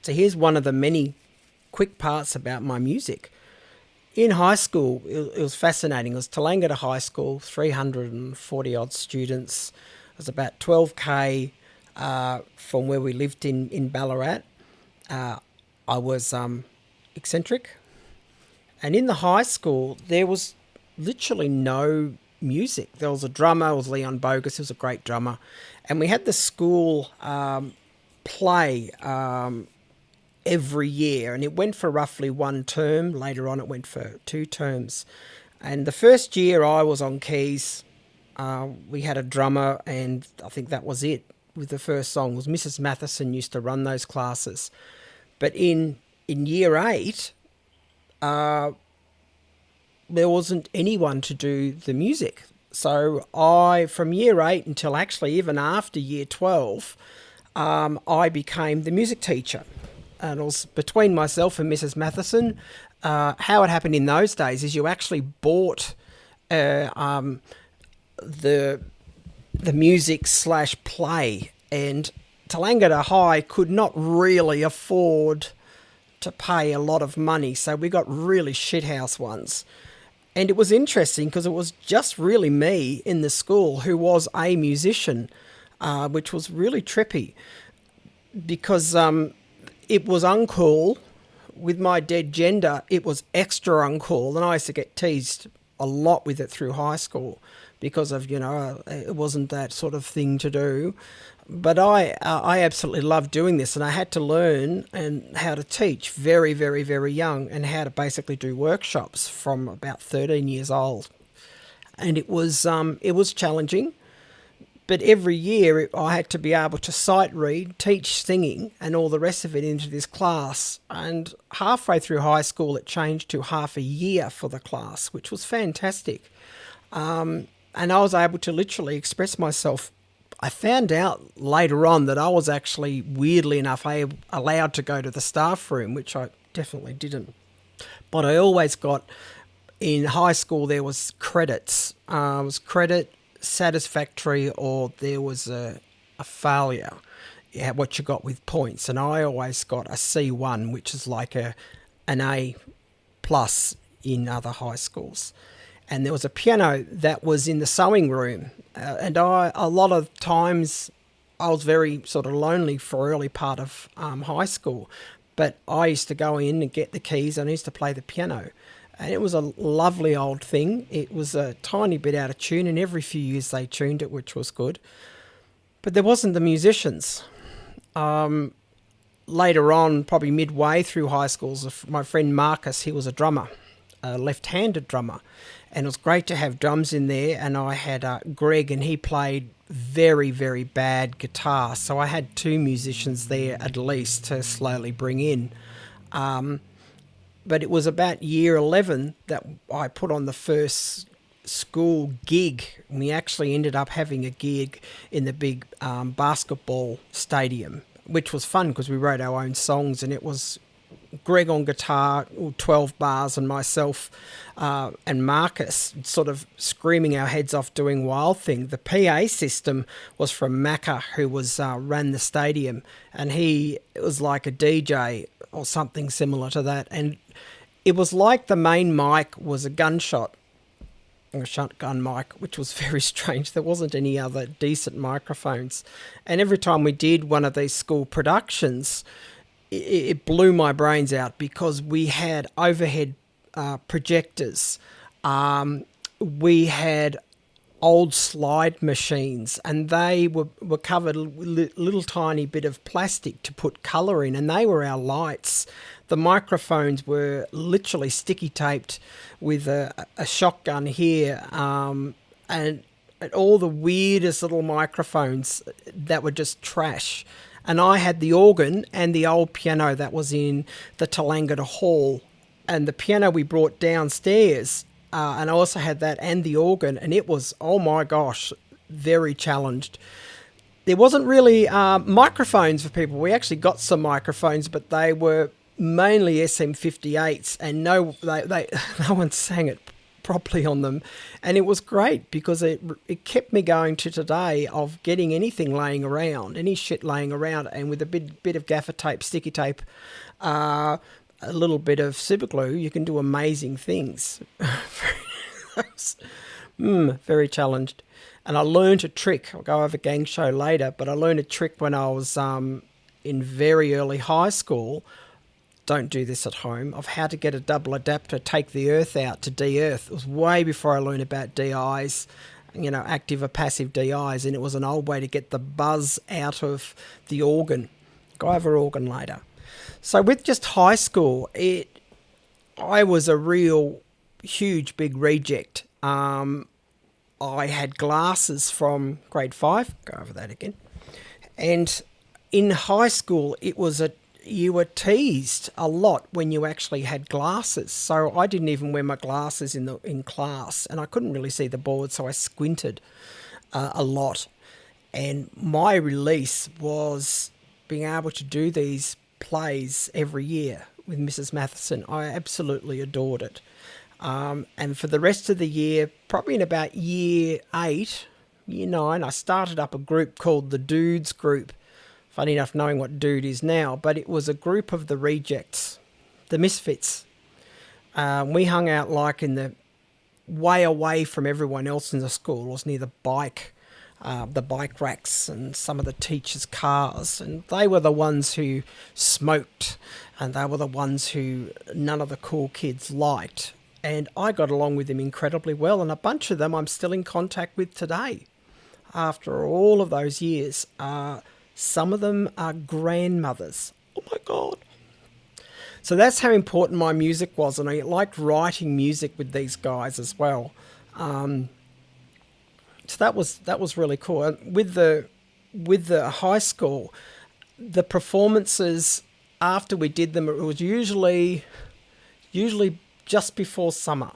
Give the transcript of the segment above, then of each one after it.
So here's one of the many quick parts about my music. In high school, it was fascinating. It was Tallangatta High School, 340 odd students. It was about 12k from where we lived in Ballarat. I was eccentric. And in the high school, there was literally no music. There was a drummer, it was Leon Bogus, he was a great drummer. And we had the school play every year, and it went for roughly one term. Later on, it went for 2 terms. And the first year I was on keys, we had a drummer, and I think that was it with the first song. It was Mrs. Matheson used to run those classes. But in year 8, there wasn't anyone to do the music. So from year 8 until actually even after year 12, I became the music teacher. And it was between myself and Mrs. Matheson. How it happened in those days is you actually bought the music / play, and Tallangatta High could not really afford to pay a lot of money, so we got really shithouse ones. And it was interesting because it was just really me in the school who was a musician, which was really trippy because it was uncool. With my dead gender, it was extra uncool, and I used to get teased a lot with it through high school because of, it wasn't that sort of thing to do. But I absolutely loved doing this, and I had to learn and how to teach very, very, very young, and how to basically do workshops from about 13 years old. And it was challenging, but every year I had to be able to sight read, teach singing, and all the rest of it into this class. And halfway through high school, it changed to half a year for the class, which was fantastic. And I was able to literally express myself. I found out later on that I was actually, weirdly enough, allowed to go to the staff room, which I definitely didn't. But I always got, in high school, there was credits. It was credit, satisfactory, or there was a failure. Yeah, what you got with points. And I always got a C1, which is like an A plus in other high schools. And there was a piano that was in the sewing room. And a lot of times I was very sort of lonely for early part of high school. But I used to go in and get the keys, and I used to play the piano. And it was a lovely old thing. It was a tiny bit out of tune, and every few years they tuned it, which was good. But there wasn't the musicians. Later on, probably midway through high school, my friend Marcus, he was a drummer, a left-handed drummer. And it was great to have drums in there. And I had Greg, and he played very, very bad guitar. So I had 2 musicians there at least to slowly bring in. But it was about year 11 that I put on the first school gig. And we actually ended up having a gig in the big basketball stadium, which was fun because we wrote our own songs, and it was Greg on guitar, 12 bars, and myself and Marcus sort of screaming our heads off doing Wild Thing. The PA system was from Macca, who ran the stadium, and it was like a DJ or something similar to that. And it was like the main mic was a shotgun mic, which was very strange. There wasn't any other decent microphones. And every time we did one of these school productions, it blew my brains out because we had overhead projectors. We had old slide machines, and they were covered with little tiny bit of plastic to put colour in, and they were our lights. The microphones were literally sticky taped with a shotgun here, and all the weirdest little microphones that were just trash. And I had the organ and the old piano that was in the Tallangatta Hall, and the piano we brought downstairs, and I also had that and the organ, and it was, oh my gosh, very challenged. There wasn't really microphones for people. We actually got some microphones, but they were mainly SM58s, and no one sang it properly on them. And it was great because it kept me going to today of getting anything laying around, any shit laying around, and with a bit of gaffer tape, sticky tape, a little bit of super glue, you can do amazing things. Very challenged. And I learned a trick. I'll go over Gang Show later, but I learned a trick when I was in very early high school. Don't do this at home, of how to get a double adapter, take the earth out to de-earth. It was way before I learned about DIs, active or passive DIs, and it was an old way to get the buzz out of the organ. Go over organ later. So with just high school, I was a real huge big reject. I had glasses from grade 5. Go over that again. And in high school, you were teased a lot when you actually had glasses. So I didn't even wear my glasses in class, and I couldn't really see the board, so I squinted a lot. And my release was being able to do these plays every year with Mrs. Matheson. I absolutely adored it. And for the rest of the year, probably in about year 8, year 9, I started up a group called the Dudes Group. Funny enough, knowing what Dude is now, but it was a group of the rejects, the misfits. We hung out like in the way away from everyone else in the school. It was near the bike racks and some of the teachers' cars, and they were the ones who smoked, and they were the ones who none of the cool kids liked. And I got along with them incredibly well, and a bunch of them I'm still in contact with today after all of those years. Some of them are grandmothers. Oh my God. So that's how important my music was, and I liked writing music with these guys as well. So that was really cool. And with the high school, the performances after we did them, it was usually just before summer.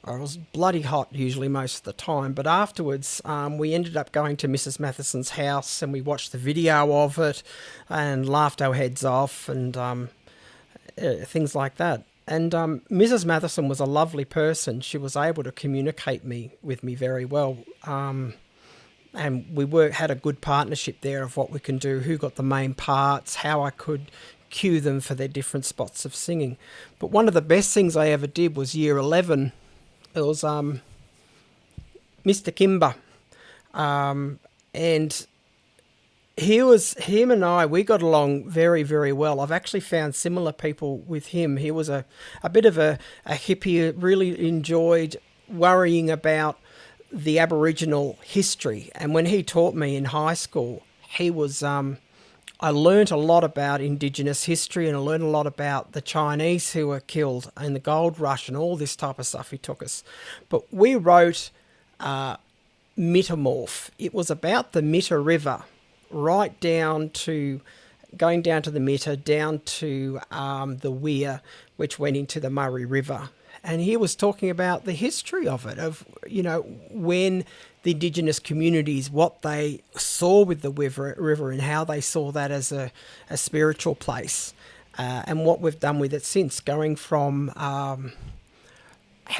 It was bloody hot usually most of the time, but afterwards we ended up going to Mrs. Matheson's house, and we watched the video of it and laughed our heads off and things like that. And Mrs. Matheson was a lovely person. She was able to communicate with me very well, and we had a good partnership there of what we can do, who got the main parts, how I could cue them for their different spots of singing. But one of the best things I ever did was year 11. It was Mr. Kimber, and him and I, we got along very, very well. I've actually found similar people with him. He was a bit of a hippie, really enjoyed worrying about the Aboriginal history. And when he taught me in high school, he was... I learnt a lot about Indigenous history, and I learned a lot about the Chinese who were killed in the gold rush and all this type of stuff he took us. But we wrote Metamorph. It was about the Mitta River, right down to going down to the Mitta, down to the Weir, which went into the Murray River. And he was talking about the history of it, of, when the Indigenous communities, what they saw with the river and how they saw that as a spiritual place, and what we've done with it since, going from how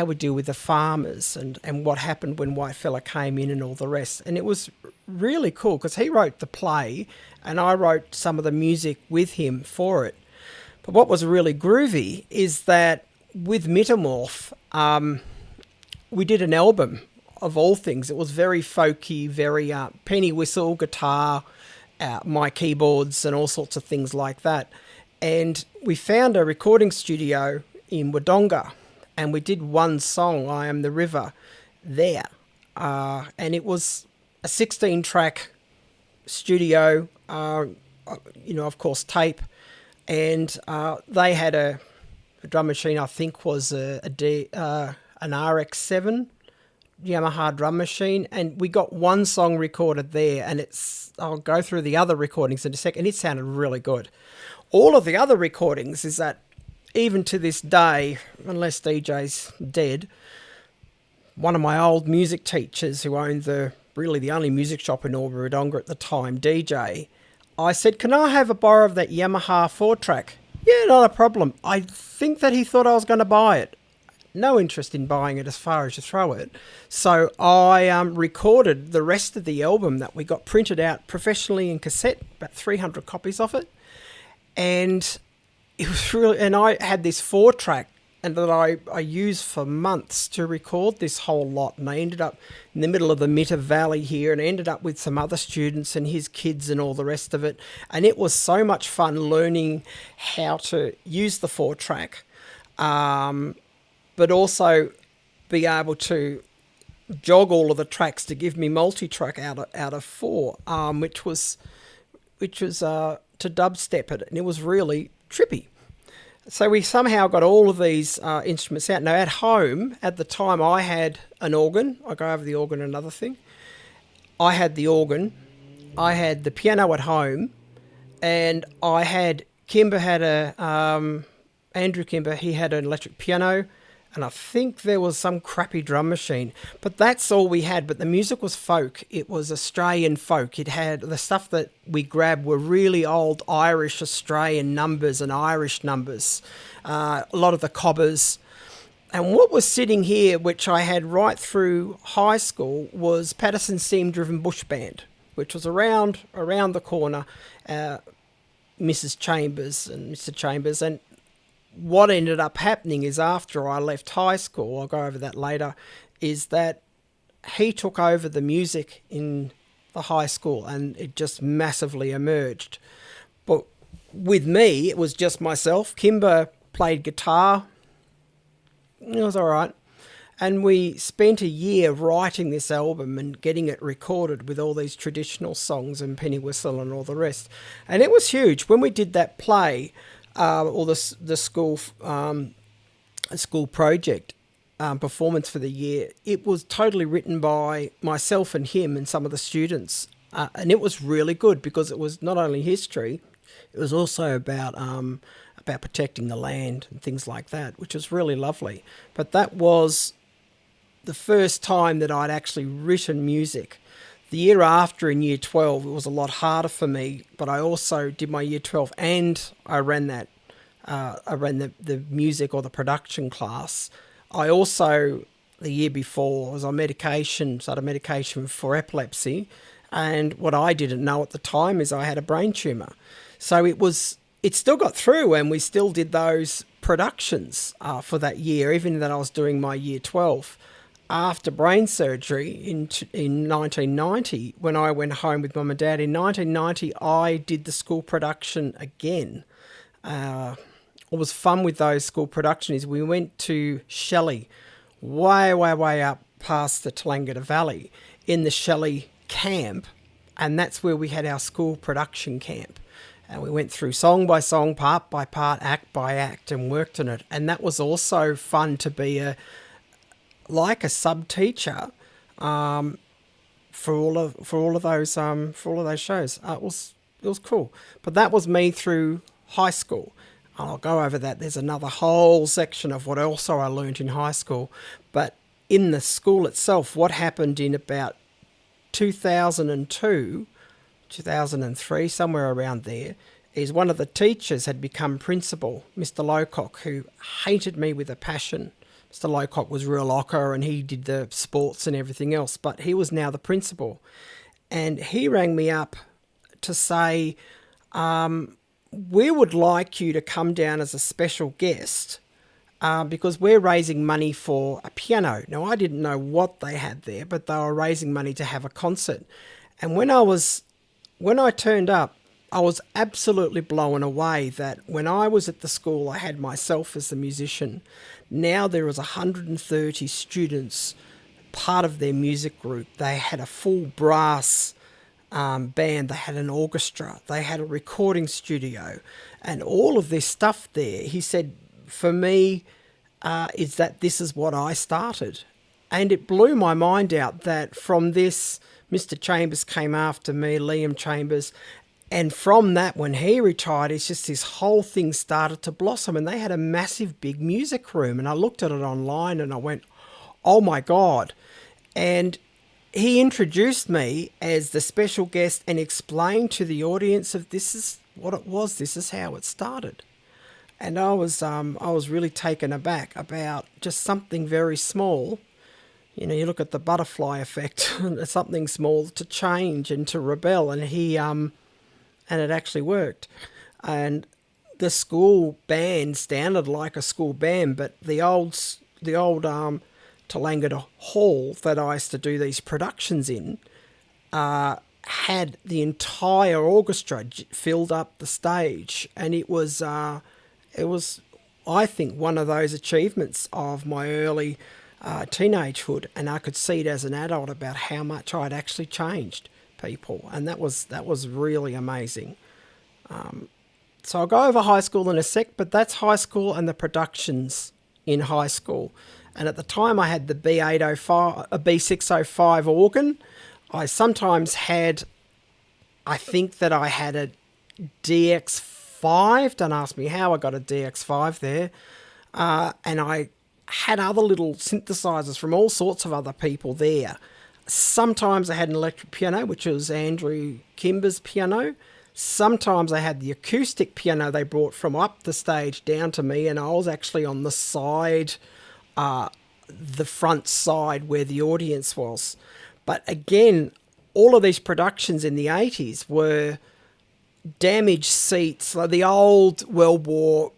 we deal with the farmers and what happened when Whitefella came in and all the rest. And it was really cool because he wrote the play and I wrote some of the music with him for it. But what was really groovy is that with Metamorph, we did an album of all things. It was very folky, very penny whistle, guitar, my keyboards and all sorts of things like that. And we found a recording studio in Wodonga and we did one song, I Am the River, there. And it was a 16-track studio, of course, tape. And they had a drum machine, I think was an RX-7 Yamaha drum machine, and we got one song recorded there, and I'll go through the other recordings in a second. It sounded really good. All of the other recordings is that even to this day, unless DJ's dead, one of my old music teachers who owned the only music shop in Albury Wodonga at the time, DJ, I said, can I have a borrow of that Yamaha 4-track? Yeah, not a problem. I think that he thought I was going to buy it. no interest in buying it as far as you throw it. So I recorded the rest of the album that we got printed out professionally in cassette, about 300 copies of it. And it was really, and I had this 4-track and that I used for months to record this whole lot. And I ended up in the middle of the Mitta Valley here, and I ended up with some other students and his kids and all the rest of it. And it was so much fun learning how to use the 4-track, but also be able to jog all of the tracks to give me multi-track out of 4, which was to dubstep it, and it was really trippy. So we somehow got all of these instruments out. Now, at home, at the time, I had an organ. I'll go over the organ, another thing. I had the organ. I had the piano at home. And I had, Kimber had Andrew Kimber, he had an electric piano. And I think there was some crappy drum machine. But that's all we had. But the music was folk. It was Australian folk. It had the stuff that we grabbed were really old Irish Australian numbers and Irish numbers. A lot of the cobbers. And what was sitting here, which I had right through high school, was Patterson Steam Driven Bush Band, which was around the corner, Mrs. Chambers and Mr. Chambers. And what ended up happening is after I left high school, I'll go over that later, is that he took over the music in the high school and it just massively emerged. But with me, it was just myself. Kimber played guitar. It was all right. And we spent a year writing this album and getting it recorded with all these traditional songs and penny whistle and all the rest. And it was huge. When we did that play, or the school project performance for the year, it was totally written by myself and him and some of the students, and it was really good because it was not only history, it was also about protecting the land and things like that, which was really lovely. But that was the first time that I'd actually written music. The year after, in year 12, it was a lot harder for me, but I also did my year 12 and I ran that. I ran the music or the production class. I also, the year before, was on medication, started medication for epilepsy. And what I didn't know at the time is I had a brain tumour. So it still got through and we still did those productions for that year, even though I was doing my year 12. After brain surgery in 1990, when I went home with Mum and Dad, in 1990, I did the school production again. What was fun with those school productions is we went to Shelley, way up past the Tallangatta Valley, in the Shelley camp, and that's where we had our school production camp. And we went through song by song, part by part, act by act, and worked on it. And that was also fun to be like a sub teacher for all of those shows. It was cool. But that was me through high school. I'll go over that. There's another whole section of what also I learned in high school. But in the school itself, what happened in about 2002, 2003, somewhere around there, is one of the teachers had become principal, Mr. Lowcock, who hated me with a passion. Mr. Lowcock was real ochre and he did the sports and everything else, but he was now the principal. And he rang me up to say, we would like you to come down as a special guest because we're raising money for a piano. Now, I didn't know what they had there, but they were raising money to have a concert. And when I turned up, I was absolutely blown away that when I was at the school, I had myself as the musician. Now there was 130 students, part of their music group. They had a full brass band. They had an orchestra. They had a recording studio and all of this stuff there. He said, for me, is that this is what I started. And it blew my mind out that from this, Mr. Chambers came after me, Liam Chambers. And from that, when he retired, it's just this whole thing started to blossom. And they had a massive, big music room. And I looked at it online and I went, oh my God. And he introduced me as the special guest and explained to the audience of this is what it was. This is how it started. And I was really taken aback about just something very small. You know, you look at the butterfly effect, something small to change and to rebel, and and it actually worked. And the school band sounded like a school band, but the old Tallangatta Hall that I used to do these productions in had the entire orchestra filled up the stage, and it was, I think, one of those achievements of my early teenagehood, and I could see it as an adult about how much I'd actually changed people, and that was really amazing. So I'll go over high school in a sec, but that's high school and the productions in high school. And at the time, I had the B805, a B605 organ. I sometimes had, I think that I had a DX5. Don't ask me how I got a DX5 there. And I had other little synthesizers from all sorts of other people there. Sometimes I had an electric piano, which was Andrew Kimber's piano. Sometimes I had the acoustic piano they brought from up the stage down to me, and I was actually on the side, the front side where the audience was. But again, all of these productions in the 80s were damaged seats, like the old World War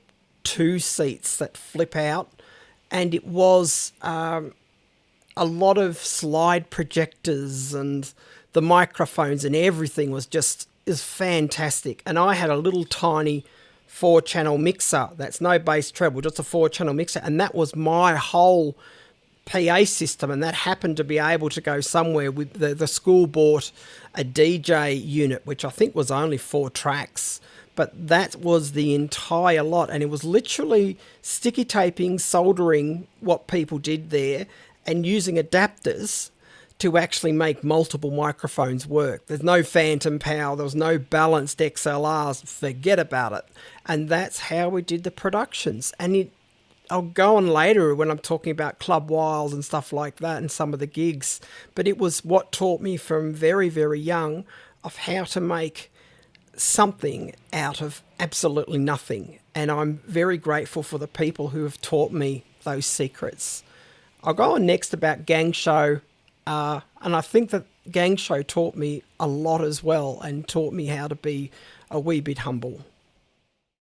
II seats that flip out, and it was a lot of slide projectors, and the microphones and everything was just is fantastic. And I had a little tiny 4-channel mixer that's no bass treble, just a 4-channel mixer, and that was my whole PA system, and that happened to be able to go somewhere. With the school bought a DJ unit, which I think was only 4 tracks, but that was the entire lot, and it was literally sticky taping, soldering what people did there, and using adapters to actually make multiple microphones work. There's no phantom power, there was no balanced XLRs, forget about it. And that's how we did the productions. And I'll go on later when I'm talking about Club Wild and stuff like that and some of the gigs, but it was what taught me from very, very young of how to make something out of absolutely nothing. And I'm very grateful for the people who have taught me those secrets. I'll go on next about Gang Show. And I think that Gang Show taught me a lot as well, and taught me how to be a wee bit humble.